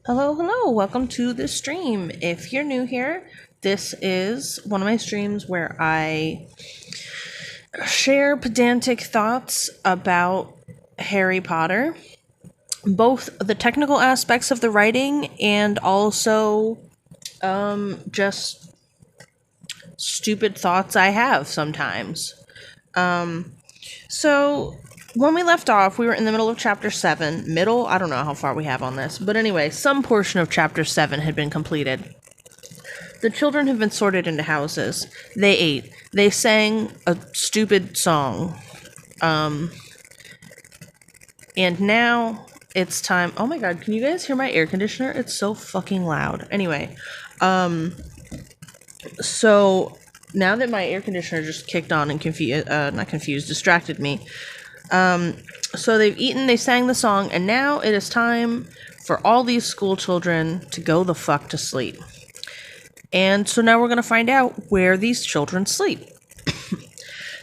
Hello, hello, welcome to the stream. If you're new here, this is one of my streams where I share pedantic thoughts about Harry Potter, both the technical aspects of the writing and also just stupid thoughts I have sometimes. So when we left off, we were in the middle of chapter 7. I don't know how far we have on this, but anyway, some portion of chapter 7 had been completed. The children have been sorted into houses. They ate. They sang a stupid song. And now it's time. Oh my god, can you guys hear my air conditioner? It's so fucking loud. Anyway, so now that my air conditioner just kicked on and distracted me. So they've eaten, they sang the song, and now it is time for all these school children to go the fuck to sleep. And so now we're going to find out where these children sleep.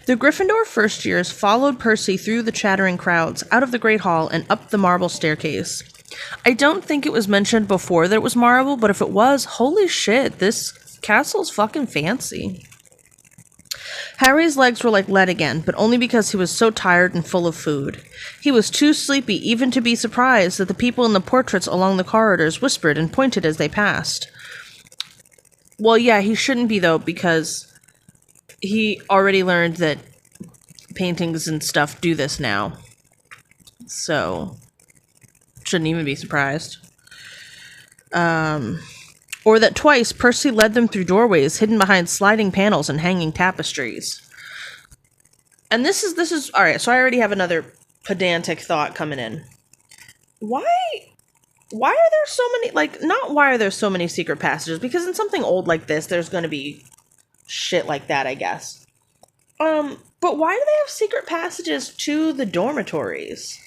The Gryffindor first years followed Percy through the chattering crowds, out of the Great Hall, and up the marble staircase. I don't think it was mentioned before that it was marble, but if it was, holy shit, this castle's fucking fancy. Harry's legs were like lead again, but only because he was so tired and full of food. He was too sleepy even to be surprised that the people in the portraits along the corridors whispered and pointed as they passed. Well, yeah, he shouldn't be, though, because he already learned that paintings and stuff do this now. So, shouldn't even be surprised. Or that twice Percy led them through doorways hidden behind sliding panels and hanging tapestries. And this is alright, so I already have another pedantic thought coming in. Why are there so many, not why are there so many secret passages? Because in something old like this, there's gonna be shit like that, I guess. But why do they have secret passages to the dormitories?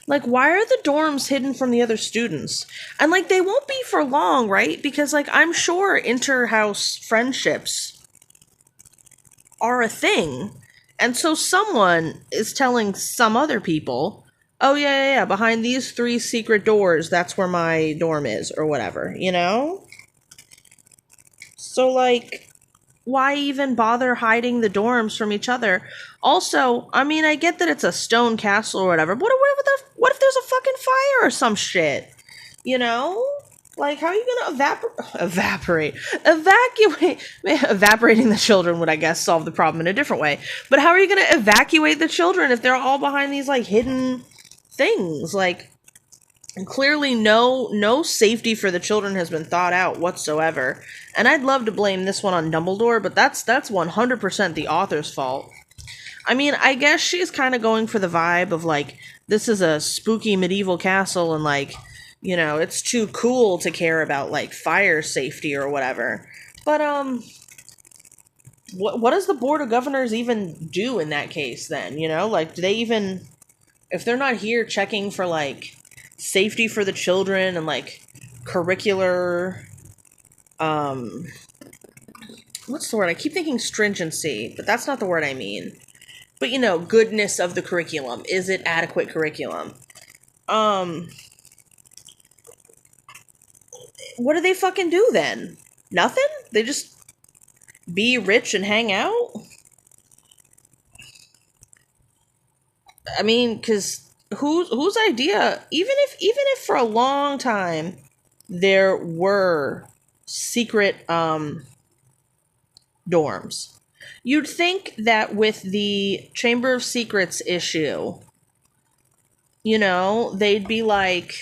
Like, why are the dorms hidden from the other students? And, they won't be for long, right? Because, I'm sure inter-house friendships are a thing. And so someone is telling some other people, oh, yeah, behind these 3 secret doors, that's where my dorm is, or whatever, you know? So, why even bother hiding the dorms from each other? Also, I mean, I get that it's a stone castle or whatever, but what if there's a fucking fire or some shit? You know? How are you gonna evacuate? Evaporating the children would, I guess, solve the problem in a different way. But how are you gonna evacuate the children if they're all behind these, hidden things? Clearly no safety for the children has been thought out whatsoever. And I'd love to blame this one on Dumbledore, but that's 100% the author's fault. I mean, I guess she's kind of going for the vibe of, this is a spooky medieval castle and, it's too cool to care about, fire safety or whatever. But, what does the Board of Governors even do in that case then, you know? Do they even, if they're not here checking for, safety for the children and, curricular, what's the word? I keep thinking stringency, but that's not the word I mean. But, goodness of the curriculum. Is it adequate curriculum? What do they fucking do then? Nothing? They just be rich and hang out? I mean, because whose idea, even if for a long time there were secret dorms, you'd think that with the Chamber of Secrets issue, they'd be like,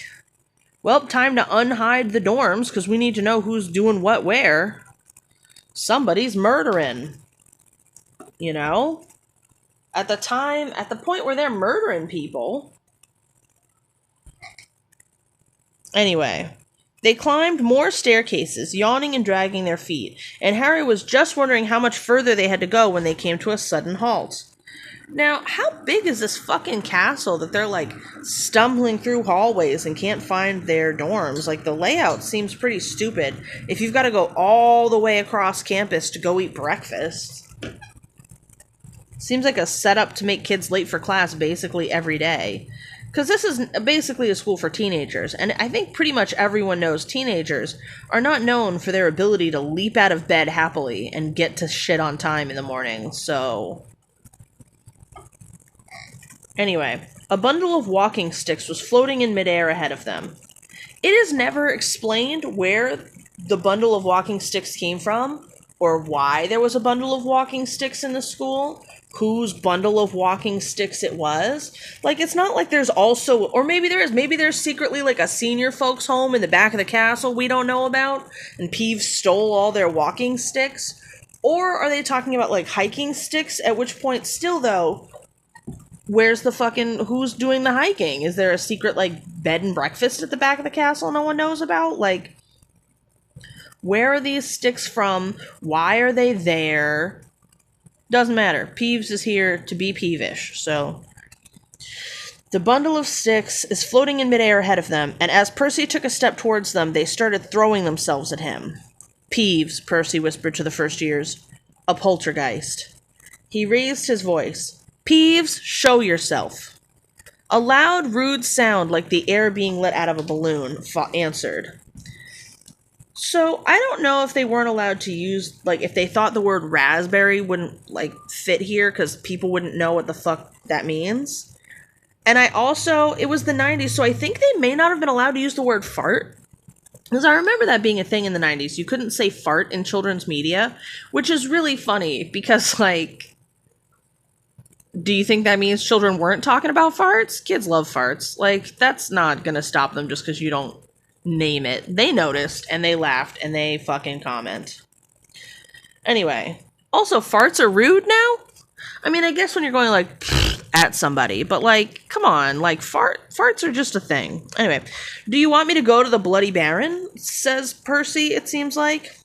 well, time to unhide the dorms because we need to know who's doing what where. Somebody's murdering. At the point where they're murdering people. Anyway, they climbed more staircases, yawning and dragging their feet, and Harry was just wondering how much further they had to go when they came to a sudden halt. Now, how big is this fucking castle that they're, stumbling through hallways and can't find their dorms? The layout seems pretty stupid if you've got to go all the way across campus to go eat breakfast. Seems like a setup to make kids late for class basically every day. Because this is basically a school for teenagers, and I think pretty much everyone knows teenagers are not known for their ability to leap out of bed happily and get to shit on time in the morning, so... Anyway, a bundle of walking sticks was floating in midair ahead of them. It is never explained where the bundle of walking sticks came from, or why there was a bundle of walking sticks in the school, whose bundle of walking sticks it was. Like, it's not like there's also, or maybe there's secretly like a senior folks home in the back of the castle we don't know about, and Peeves stole all their walking sticks. Or are they talking about like hiking sticks, at which point still though, where's the fucking, who's doing the hiking? Is there a secret, like, bed and breakfast at the back of the castle no one knows about? Like, where are these sticks from? Why are they there? Doesn't matter. Peeves is here to be peevish, so... The bundle of sticks is floating in midair ahead of them, and as Percy took a step towards them, they started throwing themselves at him. Peeves, Percy whispered to the first years. A poltergeist. He raised his voice. Peeves, show yourself. A loud, rude sound like the air being let out of a balloon answered. So, I don't know if they weren't allowed to use, like, if they thought the word raspberry wouldn't, like, fit here because people wouldn't know what the fuck that means. And it was the 90s, so I think they may not have been allowed to use the word fart. Because I remember that being a thing in the 90s. You couldn't say fart in children's media, which is really funny because, like... Do you think that means children weren't talking about farts? Kids love farts. Like, that's not gonna stop them just because you don't name it. They noticed, and they laughed, and they fucking comment. Anyway. Also, farts are rude now? I mean, I guess when you're going, like, at somebody, but, like, come on. Like, farts are just a thing. Anyway. Do you want me to go to the Bloody Baron? Says Percy, it seems like.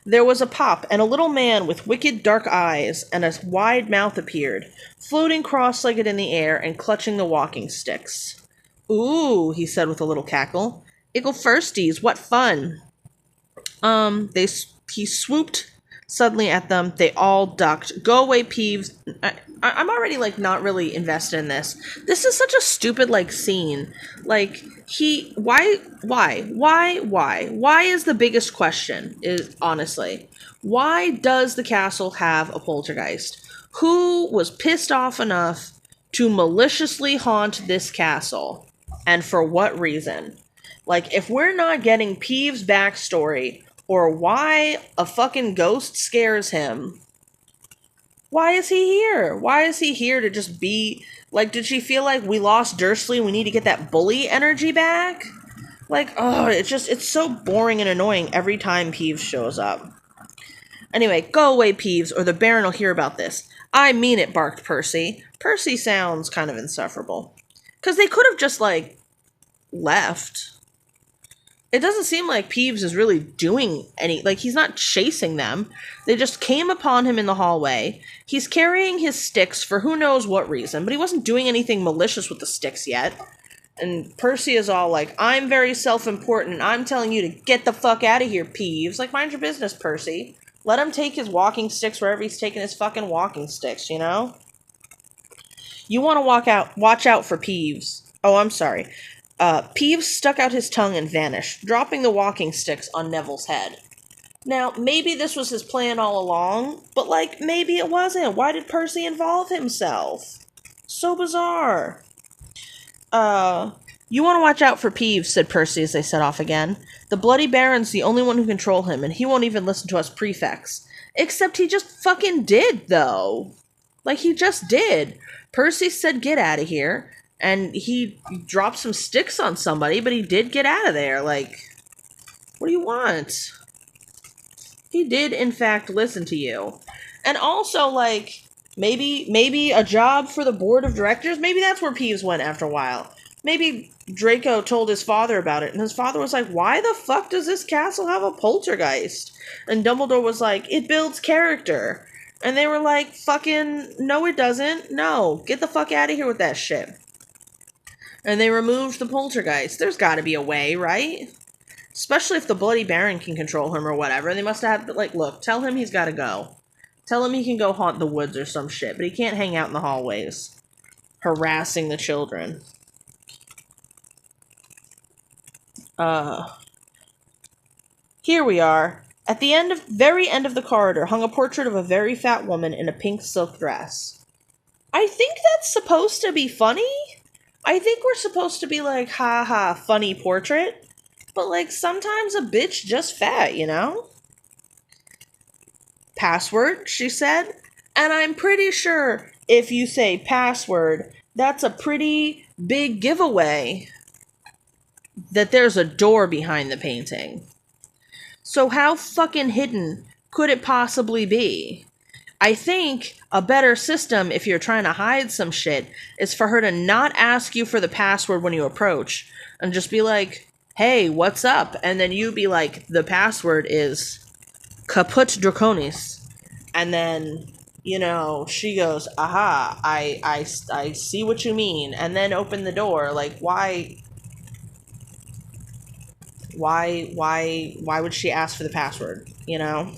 There was a pop, and a little man with wicked dark eyes and a wide mouth appeared, floating cross-legged in the air and clutching the walking sticks. Ooh, he said with a little cackle. Ickle firsties, what fun. He swooped suddenly at them. They all ducked. Go away, Peeves. I'm already, like, not really invested in this. This is such a stupid, like, scene. Like, why is the biggest question, honestly. Why does the castle have a poltergeist? Who was pissed off enough to maliciously haunt this castle? And for what reason? Like, if we're not getting Peeves' backstory, or why a fucking ghost scares him, why is he here? Why is he here to just be... Like, did she feel like we lost Dursley and we need to get that bully energy back? Like, oh, it's so boring and annoying every time Peeves shows up. Anyway, go away, Peeves, or the Baron will hear about this. I mean it, barked Percy. Percy sounds kind of insufferable. Because they could have just, like, left. It doesn't seem like Peeves is really doing any... Like, he's not chasing them. They just came upon him in the hallway. He's carrying his sticks for who knows what reason, but he wasn't doing anything malicious with the sticks yet. And Percy is all like, I'm very self-important, and I'm telling you to get the fuck out of here, Peeves. Like, mind your business, Percy. Let him take his walking sticks wherever he's taking his fucking walking sticks, you know? You want to watch out for Peeves. Oh, I'm sorry. Peeves stuck out his tongue and vanished, dropping the walking sticks on Neville's head. Now, maybe this was his plan all along, but, like, maybe it wasn't. Why did Percy involve himself? So bizarre. You want to watch out for Peeves, said Percy as they set off again. The Bloody Baron's the only one who can control him, and he won't even listen to us prefects. Except he just fucking did, though. Like, he just did. Percy said get out of here. And he dropped some sticks on somebody, but he did get out of there. Like, what do you want? He did, in fact, listen to you. And also, like, maybe a job for the board of directors? Maybe that's where Peeves went after a while. Maybe Draco told his father about it, and his father was like, why the fuck does this castle have a poltergeist? And Dumbledore was like, it builds character. And they were like, fucking, no it doesn't. No, get the fuck out of here with that shit. And they removed the poltergeist. There's got to be a way, right? Especially if the Bloody Baron can control him or whatever. They must have, like, look, tell him he's got to go. Tell him he can go haunt the woods or some shit, but he can't hang out in the hallways, harassing the children. Here we are. At the very end of the corridor hung a portrait of a very fat woman in a pink silk dress. I think that's supposed to be funny. I think we're supposed to be like, ha ha, funny portrait. But like, sometimes a bitch just fat, you know? Password, she said. And I'm pretty sure if you say password, that's a pretty big giveaway that there's a door behind the painting. So how fucking hidden could it possibly be? I think a better system, if you're trying to hide some shit, is for her to not ask you for the password when you approach and just be like, hey, what's up? And then you be like, the password is Caput Draconis. And then, you know, she goes, aha, I see what you mean. And then open the door. Like, why would she ask for the password, you know?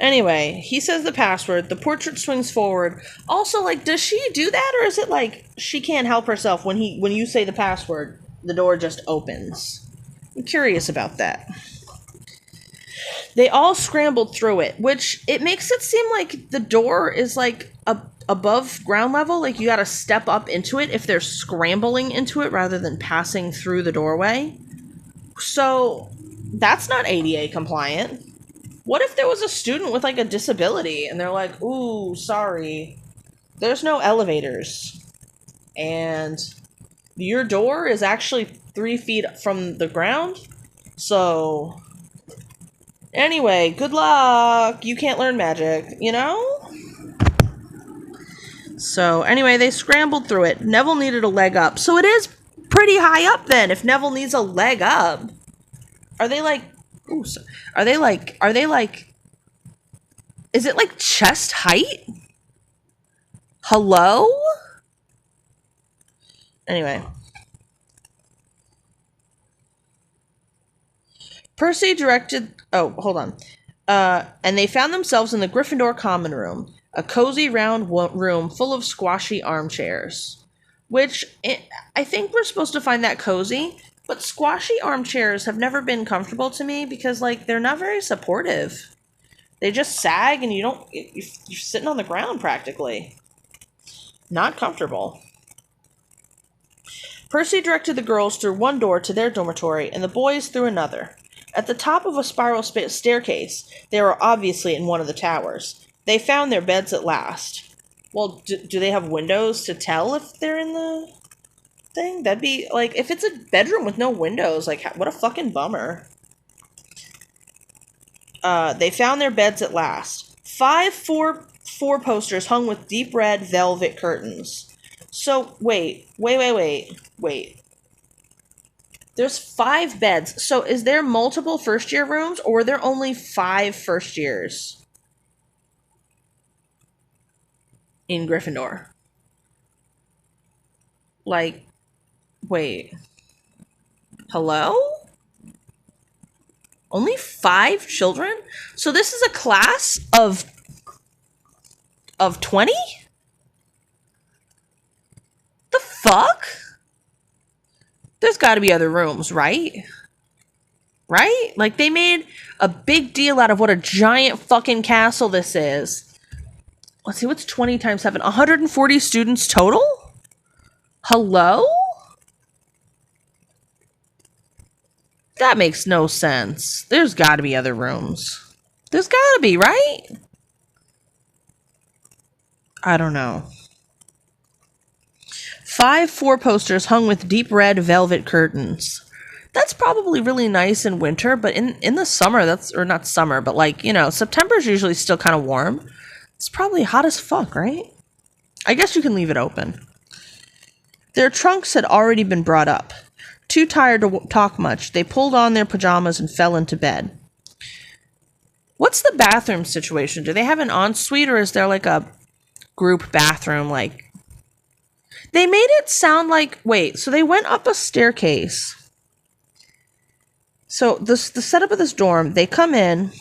Anyway, he says the password, the portrait swings forward. Also, like, does she do that, or is it like she can't help herself when you say the password, the door just opens? I'm curious about that. They all scrambled through it, which it makes it seem like the door is like above ground level, like you gotta step up into it if they're scrambling into it rather than passing through the doorway. So that's not ADA compliant. What if there was a student with like a disability and they're like, ooh, sorry, there's no elevators. And your door is actually 3 feet from the ground. So anyway, good luck. You can't learn magic, you know? So anyway, they scrambled through it. Neville needed a leg up. So it is pretty high up then if Neville needs a leg up. Are they like, is it like chest height? Hello? Anyway. Percy directed, hold on. And they found themselves in the Gryffindor common room, a cozy round room full of squashy armchairs. Which, I think we're supposed to find that cozy, but squashy armchairs have never been comfortable to me because, like, they're not very supportive. They just sag and you're sitting on the ground practically. Not comfortable. Percy directed the girls through one door to their dormitory and the boys through another. At the top of a spiral staircase, they were obviously in one of the towers. They found their beds at last. Well, do they have windows to tell if they're in the thing? That'd be, like, if it's a bedroom with no windows, like, what a fucking bummer. They found their beds at last. 5 four posters hung with deep red velvet curtains. So, wait. There's 5 beds. So is there multiple first year rooms, or are there only 5 first years in Gryffindor? Like, wait. Hello? Only 5 children? So this is a class of 20? The fuck? There's got to be other rooms, right? Right? Like, they made a big deal out of what a giant fucking castle this is. Let's see, what's 20 times 7? 140 students total? Hello? That makes no sense. There's got to be other rooms. There's got to be, right? I don't know. 5 4-posters hung with deep red velvet curtains. That's probably really nice in winter, but in the summer, or not summer, but like, you know, September's usually still kind of warm. It's probably hot as fuck, right? I guess you can leave it open. Their trunks had already been brought up. Too tired to talk much, they pulled on their pajamas and fell into bed. What's the bathroom situation? Do they have an ensuite, or is there like a group bathroom? Like, they made it sound like, wait, so they went up a staircase. So the setup of this dorm, they come in,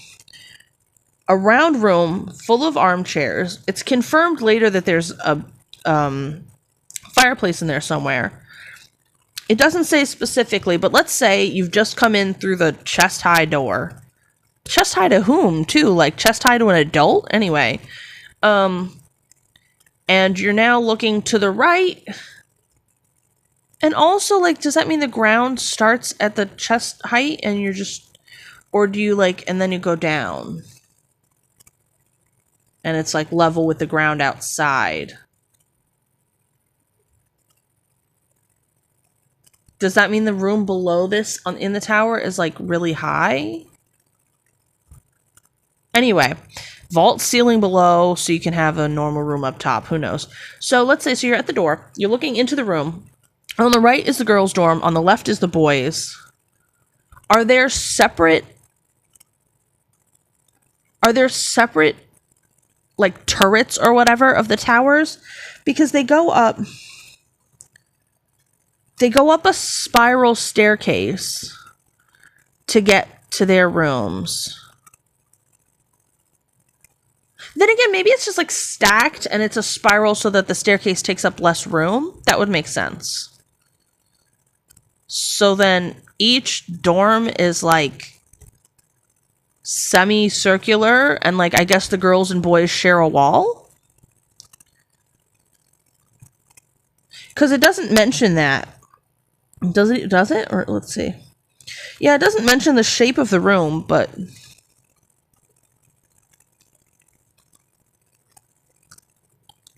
a round room full of armchairs. It's confirmed later that there's a fireplace in there somewhere. It doesn't say specifically, but let's say you've just come in through the chest high door. Chest high to whom, too? Like, chest high to an adult? Anyway. And you're now looking to the right. And also, like, does that mean the ground starts at the chest height and you're just... Or do you, like, and then you go down? And it's, like, level with the ground outside. Does that mean the room below this in the tower is, like, really high? Anyway, vault ceiling below so you can have a normal room up top. Who knows? So let's say, so you're at the door. You're looking into the room. On the right is the girls' dorm. On the left is the boys'. Are there separate, like, turrets or whatever of the towers? Because they go up a spiral staircase to get to their rooms. Then again, maybe it's just, like, stacked and it's a spiral so that the staircase takes up less room. That would make sense. So then each dorm is, like, semicircular and, like, I guess the girls and boys share a wall? Because it doesn't mention that. Does it? Or let's see. Yeah, it doesn't mention the shape of the room, but...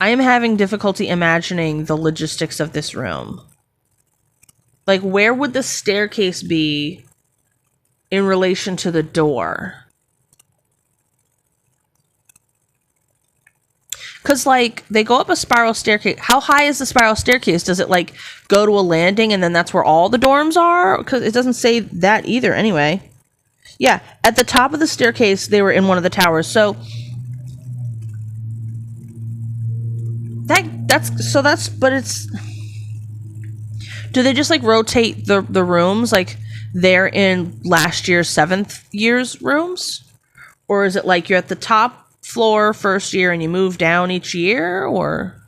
I am having difficulty imagining the logistics of this room. Like, where would the staircase be in relation to the door? Because, like, they go up a spiral staircase. How high is the spiral staircase? Does it, like, go to a landing and then that's where all the dorms are? Because it doesn't say that either, anyway. Yeah, at the top of the staircase, they were in one of the towers. So... But it's... Do they just, like, rotate the rooms? Like, they're in last year's 7th year's rooms? Or is it, like, you're at the top floor first year and you move down each year? Or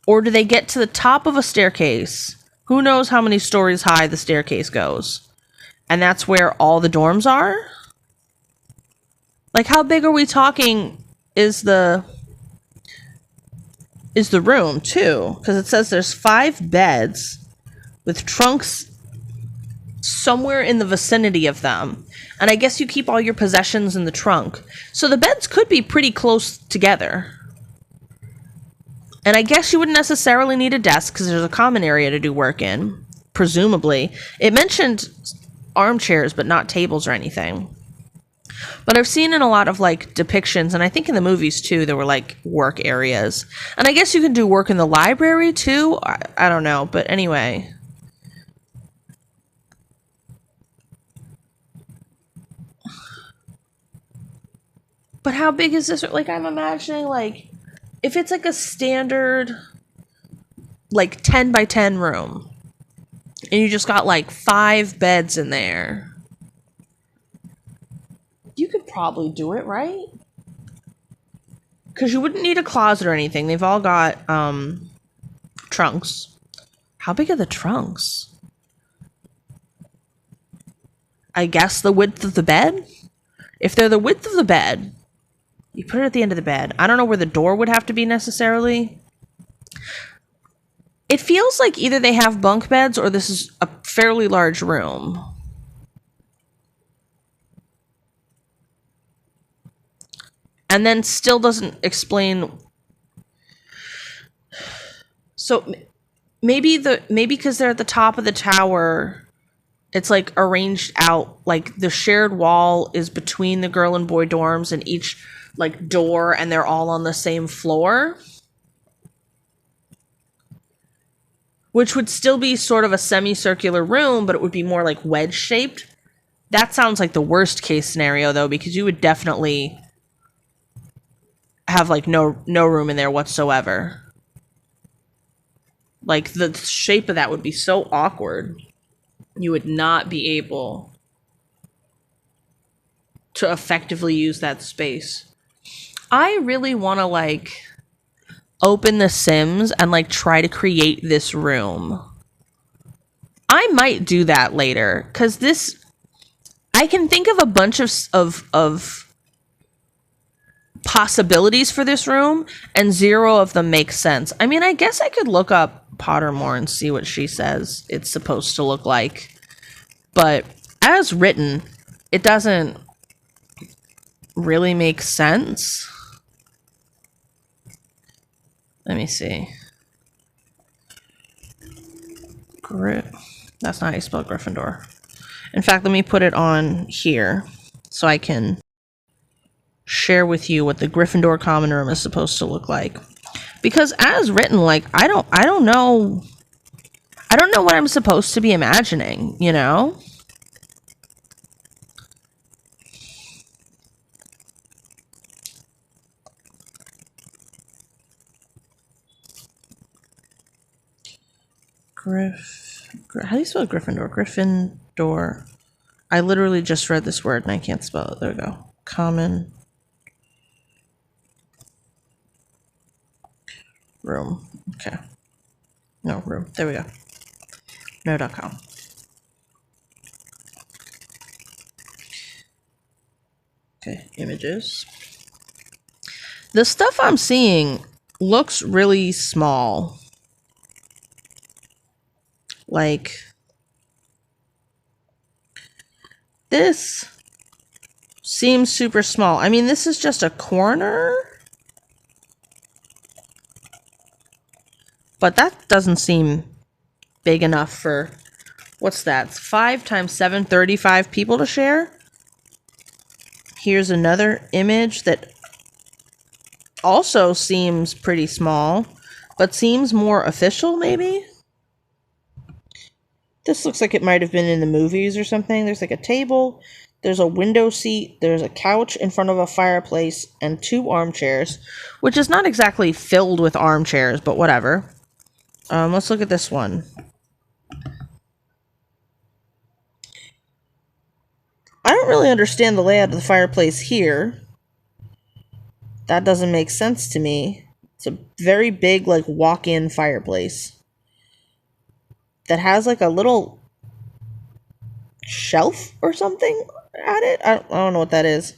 do they get to the top of a staircase? Who knows how many stories high the staircase goes? And that's where all the dorms are? Like, how big are we talking is the room, too? Because it says there's 5 beds with trunks somewhere in the vicinity of them. And I guess you keep all your possessions in the trunk. So the beds could be pretty close together. And I guess you wouldn't necessarily need a desk because there's a common area to do work in, presumably. It mentioned armchairs, but not tables or anything. But I've seen in a lot of, like, depictions, and I think in the movies, too, there were, like, work areas. And I guess you can do work in the library, too? I don't know, but anyway. But how big is this? Like, I'm imagining, like, if it's, like, a standard, like, 10 by 10 room, and you just got, like, 5 beds in there... You could probably do it, right? Because you wouldn't need a closet or anything. They've all got trunks. How big are the trunks? I guess the width of the bed? If they're the width of the bed, you put it at the end of the bed. I don't know where the door would have to be necessarily. It feels like either they have bunk beds or this is a fairly large room. And then still doesn't explain. So maybe because they're at the top of the tower, it's like arranged out, like the shared wall is between the girl and boy dorms and each like door, and they're all on the same floor, which would still be sort of a semicircular room, but it would be more like wedge shaped. That sounds like the worst case scenario though, because you would definitely have like no room in there whatsoever. Like the shape of that would be so awkward. You would not be able to effectively use that space. I really want to like open The Sims and like try to create this room. I might do that later, because I can think of a bunch of possibilities for this room, and zero of them make sense. I mean, I guess I could look up Pottermore and see what she says it's supposed to look like. But as written, it doesn't really make sense. Let me see. That's not how you spell Gryffindor. In fact, let me put it on here so I can share with you what the Gryffindor common room is supposed to look like. Because as written, like, I don't know what I'm supposed to be imagining, you know? How do you spell Gryffindor? Gryffindor. I literally just read this word and I can't spell it. There we go. Common room. Okay. No, room. There we go. No.com. Okay, images. The stuff I'm seeing looks really small. Like, this seems super small. I mean, this is just a corner. But that doesn't seem big enough for, what's that? 5 times 7, 35 people to share. Here's another image that also seems pretty small, but seems more official, maybe? This looks like it might have been in the movies or something. There's like a table, there's a window seat, there's a couch in front of a fireplace, and 2 armchairs, which is not exactly filled with armchairs, but whatever. Let's look at this one. I don't really understand the layout of the fireplace here. That doesn't make sense to me. It's a very big, like, walk-in fireplace that has like a little shelf or something at it. I don't know what that is.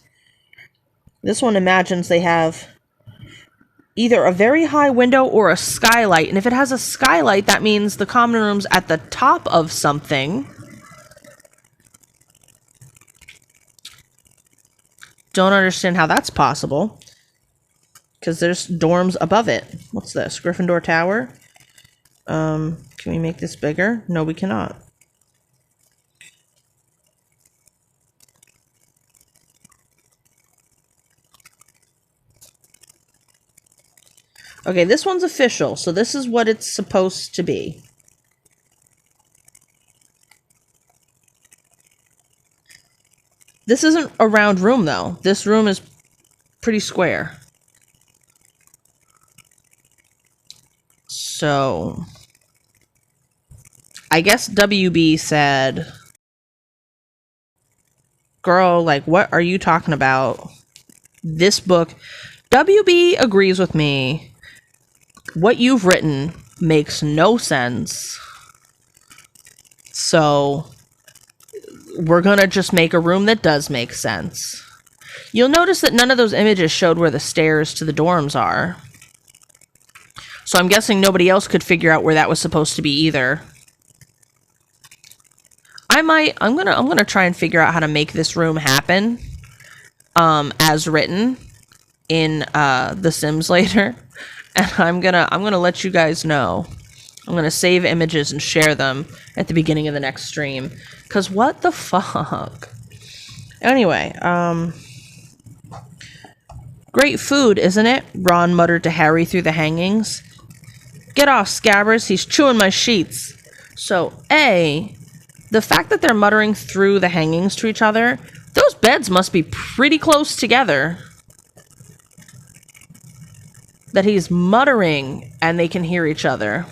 This one imagines they have either a very high window or a skylight. And if it has a skylight, that means the common room's at the top of something. Don't understand how that's possible. Because there's dorms above it. What's this? Gryffindor Tower? Can we make this bigger? No, we cannot. Okay, this one's official, so this is what it's supposed to be. This isn't a round room, though. This room is pretty square. So, I guess WB said, girl, like, what are you talking about? This book, WB agrees with me. What you've written makes no sense. So, we're gonna just make a room that does make sense. You'll notice that none of those images showed where the stairs to the dorms are. So I'm guessing nobody else could figure out where that was supposed to be either. I'm gonna try and figure out how to make this room happen, as written in The Sims later, and I'm gonna let you guys know. I'm gonna save images and share them at the beginning of the next stream, cause what the fuck. Anyway, great food, isn't it? Ron muttered to Harry through the hangings. Get off, Scabbers, he's chewing my sheets. So, A, the fact that they're muttering through the hangings to each other, those beds must be pretty close together. That he's muttering and they can hear each other.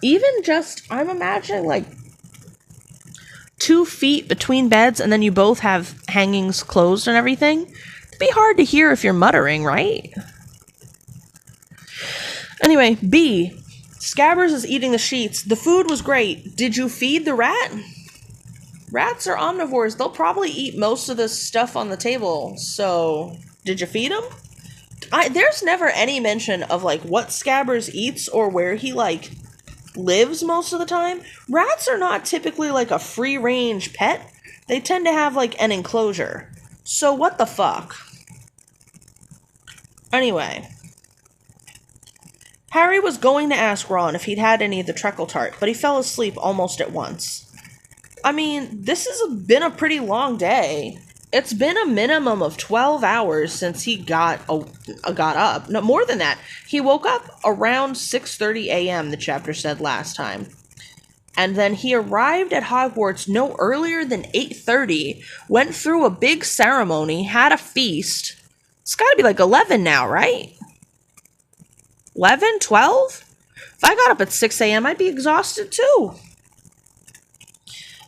Even just, I'm imagining like 2 feet between beds and then you both have hangings closed and everything. be hard to hear if you're muttering, right? Anyway, B. Scabbers is eating the sheets. The food was great. Did you feed the rat? Rats are omnivores. They'll probably eat most of the stuff on the table. So, did you feed them? There's never any mention of, like, what Scabbers eats or where he, like, lives most of the time. Rats are not typically, like, a free-range pet. They tend to have, like, an enclosure. So, what the fuck? Anyway. Harry was going to ask Ron if he'd had any of the treacle tart, but he fell asleep almost at once. I mean, this has been a pretty long day. It's been a minimum of 12 hours since he got up. No, more than that. He woke up around 6:30 a.m., the chapter said last time. And then he arrived at Hogwarts no earlier than 8:30, went through a big ceremony, had a feast. It's got to be like 11 now, right? 11? 12? If I got up at 6 a.m., I'd be exhausted too.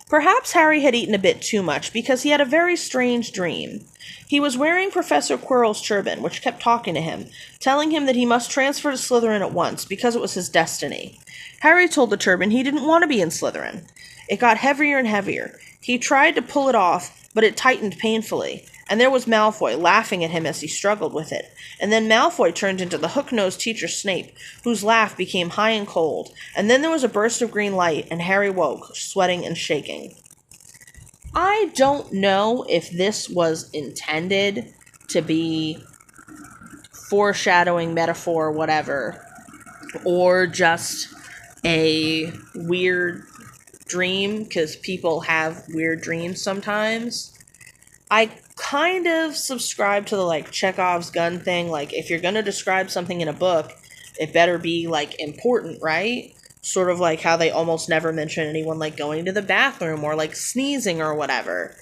Perhaps Harry had eaten a bit too much because he had a very strange dream. He was wearing Professor Quirrell's turban, which kept talking to him, telling him that he must transfer to Slytherin at once because it was his destiny. Harry told the turban he didn't want to be in Slytherin. It got heavier and heavier. He tried to pull it off, but it tightened painfully, and there was Malfoy laughing at him as he struggled with it. And then Malfoy turned into the hook-nosed teacher Snape, whose laugh became high and cold, and then there was a burst of green light, and Harry woke, sweating and shaking. I don't know if this was intended to be foreshadowing, metaphor, whatever, or just a weird dream, because people have weird dreams sometimes. I kind of subscribe to the, like, Chekhov's gun thing. Like, if you're going to describe something in a book, it better be, like, important, right? Sort of like how they almost never mention anyone, like, going to the bathroom or, like, sneezing or whatever.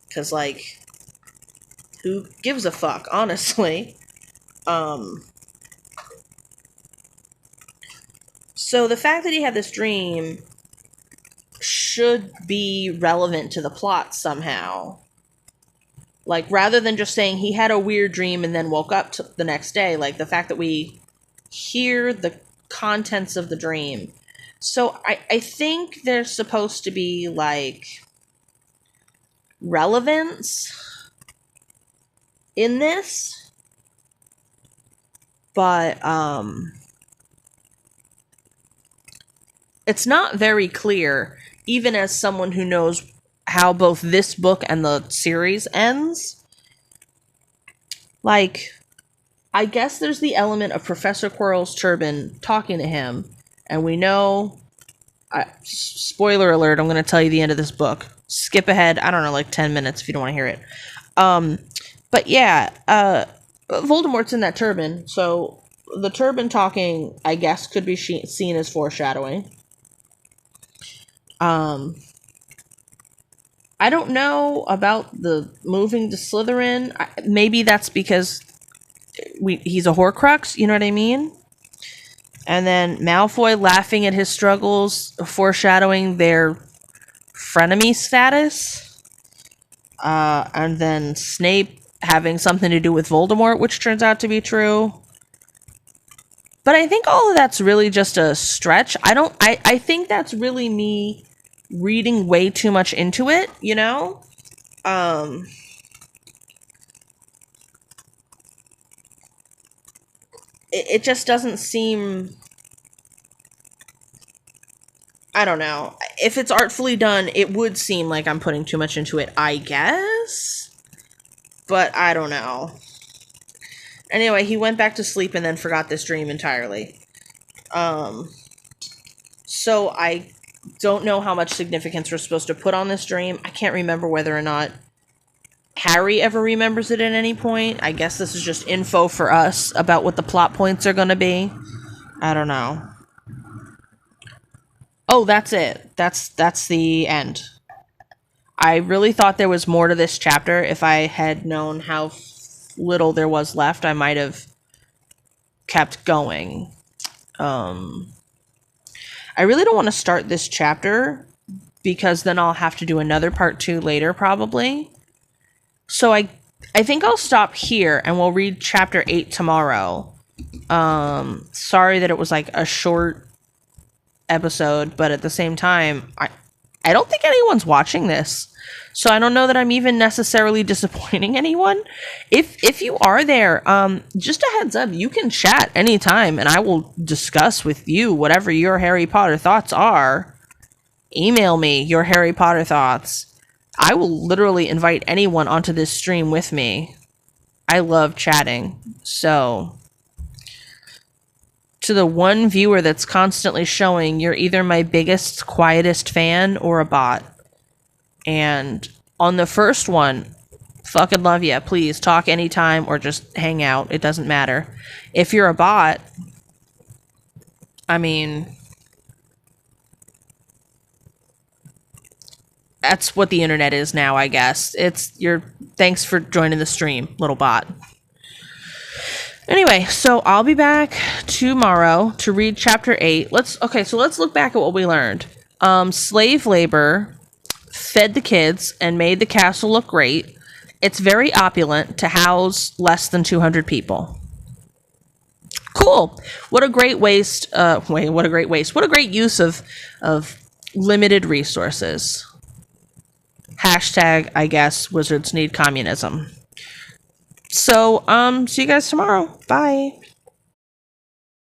Because, like, who gives a fuck, honestly? So the fact that he had this dream should be relevant to the plot somehow. Like, rather than just saying he had a weird dream and then woke up the next day, like, the fact that we hear the contents of the dream. So I think there's supposed to be, like, relevance in this. But, it's not very clear, even as someone who knows how both this book and the series ends. Like, I guess there's the element of Professor Quirrell's turban talking to him, and we know, spoiler alert, I'm going to tell you the end of this book. Skip ahead, I don't know, like 10 minutes if you don't want to hear it. But yeah, Voldemort's in that turban, so the turban talking, I guess, could be seen as foreshadowing. I don't know about the moving to Slytherin. Maybe that's because he's a Horcrux, you know what I mean? And then Malfoy laughing at his struggles, foreshadowing their frenemy status. And then Snape having something to do with Voldemort, which turns out to be true. But I think all of that's really just a stretch. I think that's really me reading way too much into it, you know? It just doesn't seem, I don't know. If it's artfully done, it would seem like I'm putting too much into it, I guess? But I don't know. Anyway, he went back to sleep and then forgot this dream entirely. So I don't know how much significance we're supposed to put on this dream. I can't remember whether or not Harry ever remembers it at any point. I guess this is just info for us about what the plot points are going to be. I don't know. Oh, that's it. That's the end. I really thought there was more to this chapter. If I had known how little there was left, I might have kept going. I really don't want to start this chapter because then I'll have to do another part 2 later, probably. So I I think I'll stop here and we'll read chapter 8 tomorrow. Sorry that it was like a short episode, but at the same time, I don't think anyone's watching this. So I don't know that I'm even necessarily disappointing anyone. If you are there, just a heads up, you can chat anytime and I will discuss with you whatever your Harry Potter thoughts are. Email me your Harry Potter thoughts. I will literally invite anyone onto this stream with me. I love chatting. So, to the one viewer that's constantly showing, you're either my biggest, quietest fan or a bot. And on the first one, fucking love ya. Please talk anytime or just hang out. It doesn't matter. If you're a bot, I mean, that's what the internet is now, I guess. It's your thanks for joining the stream, little bot. Anyway, so I'll be back tomorrow to read chapter 8. Let's look back at what we learned. Slave labor fed the kids and made the castle look great. It's very opulent to house less than 200 people. Cool. What a great waste. What a great waste. What a great use of limited resources. Hashtag, I guess, wizards need communism. So, see you guys tomorrow. Bye.